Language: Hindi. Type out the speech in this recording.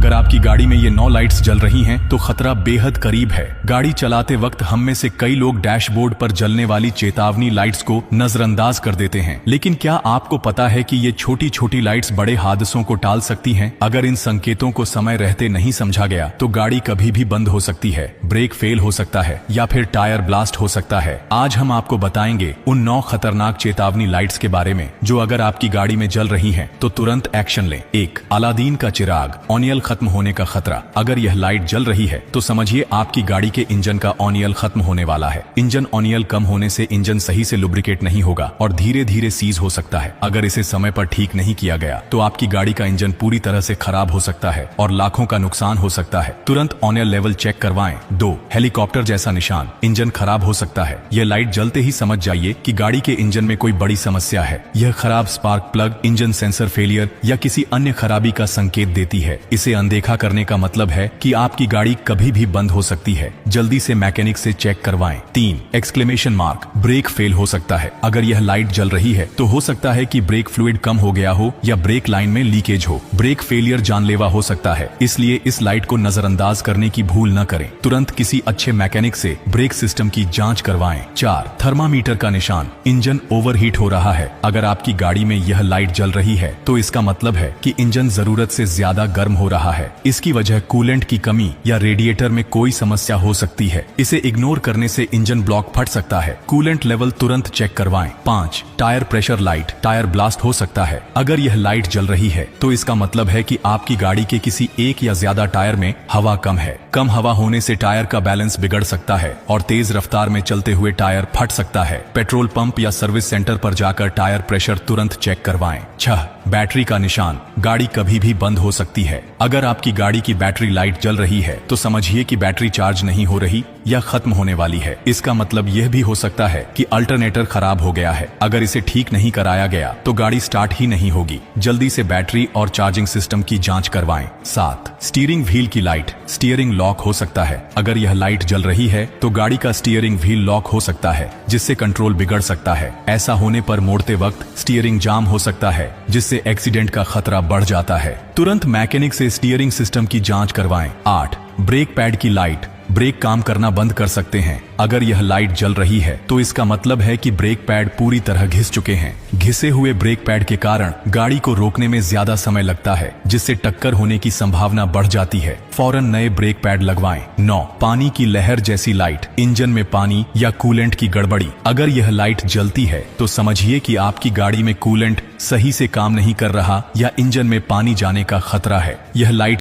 अगर आपकी गाड़ी में ये 9 लाइट्स जल रही हैं तो खतरा बेहद करीब है। गाड़ी चलाते वक्त हम में से कई लोग डैशबोर्ड पर जलने वाली चेतावनी लाइट्स को नजरअंदाज कर देते हैं, लेकिन क्या आपको पता है कि ये छोटी छोटी लाइट्स बड़े हादसों को टाल सकती हैं? अगर इन संकेतों को समय रहते नहीं समझा गया तो गाड़ी कभी भी बंद हो सकती है, ब्रेक फेल हो सकता है या फिर टायर ब्लास्ट हो सकता है। आज हम आपको बताएंगे उन 9 खतरनाक चेतावनी लाइट्स के बारे में जो अगर आपकी गाड़ी में जल रही हैं तो तुरंत एक्शन लें। 1. अलादीन का चिराग, ऑनियल खत्म होने का खतरा। अगर यह लाइट जल रही है तो समझिए आपकी गाड़ी के इंजन का ऑनियल खत्म होने वाला है। इंजन ऑनियल कम होने से इंजन सही से लुब्रिकेट नहीं होगा और धीरे धीरे सीज हो सकता है। अगर इसे समय पर ठीक नहीं किया गया तो आपकी गाड़ी का इंजन पूरी तरह से खराब हो सकता है और लाखों का नुकसान हो सकता है। तुरंत ऑनियल लेवल चेक करवाएं। 2. हेलीकॉप्टर जैसा निशान, इंजन खराब हो सकता है। यह लाइट जलते ही समझ जाइए कि गाड़ी के इंजन में कोई बड़ी समस्या है। यह खराब spark plug, engine sensor failure या किसी अन्य खराबी का संकेत देती है। इसे अनदेखा करने का मतलब है कि आपकी गाड़ी कभी भी बंद हो सकती है। जल्दी से मैकेनिक से चेक करवाएं। 3. एक्सक्लेमेशन मार्क, ब्रेक फेल हो सकता है। अगर यह लाइट जल रही है तो हो सकता है कि ब्रेक फ्लूइड कम हो गया हो या ब्रेक लाइन में लीकेज हो। ब्रेक फेलियर जानलेवा हो सकता है, इसलिए इस लाइट को नजरअंदाज करने की भूल न करें। तुरंत किसी अच्छे मैकेनिक से ब्रेक सिस्टम की जांच करवाएं। 4. थर्मामीटर का निशान, इंजन ओवरहीट हो रहा है। अगर आपकी गाड़ी में यह लाइट जल रही है तो इसका मतलब है कि इंजन जरूरत से ज्यादा गर्म हो रहा है। इसकी वजह कूलेंट की कमी या रेडिएटर में कोई समस्या हो सकती है। इसे इग्नोर करने से इंजन ब्लॉक फट सकता है। कूलेंट लेवल तुरंत चेक करवाएं। 5. Tyre pressure light, tyre blast हो सकता है। अगर यह लाइट जल रही है तो इसका मतलब है कि आपकी गाड़ी के किसी एक या ज्यादा टायर में हवा कम है। कम हवा होने से टायर का बैलेंस बिगड़ सकता है और तेज रफ्तार में चलते हुए टायर फट सकता है। पेट्रोल पंप या सर्विस सेंटर पर जाकर टायर प्रेशर तुरंत चेक करवाएं। 6. बैटरी का निशान, गाड़ी कभी भी बंद हो सकती है। अगर आपकी गाड़ी की बैटरी लाइट जल रही है तो समझिए कि बैटरी चार्ज नहीं हो रही या खत्म होने वाली है। इसका मतलब यह भी हो सकता है कि अल्टरनेटर खराब हो गया है। अगर इसे ठीक नहीं कराया गया तो गाड़ी स्टार्ट ही नहीं होगी। जल्दी से बैटरी और चार्जिंग सिस्टम की जांच करवाएं। 7. स्टीयरिंग व्हील की लाइट, स्टीयरिंग लॉक हो सकता है। अगर यह लाइट जल रही है तो गाड़ी का स्टीयरिंग व्हील लॉक हो सकता है, जिससे कंट्रोल बिगड़ सकता है। ऐसा होने पर मोड़ते वक्त स्टीयरिंग जाम हो सकता है, जिससे एक्सीडेंट का खतरा बढ़ जाता है। तुरंत मैकेनिक से स्टीयरिंग सिस्टम की जांच करवाएं। 8. ब्रेक पैड की लाइट, ब्रेक काम करना बंद कर सकते हैं। अगर यह लाइट जल रही है तो इसका मतलब है कि ब्रेक पैड पूरी तरह घिस चुके हैं। घिसे हुए ब्रेक पैड के कारण गाड़ी को रोकने में ज्यादा समय लगता है, जिससे टक्कर होने की संभावना बढ़ जाती है। फौरन नए ब्रेक पैड लगवाएं। 9. पानी की लहर जैसी लाइट, इंजन में पानी या कूलेंट की गड़बड़ी। अगर यह लाइट जलती है तो समझिए कि आपकी गाड़ी में कूलेंट सही से काम नहीं कर रहा या इंजन में पानी जाने का खतरा है। यह लाइट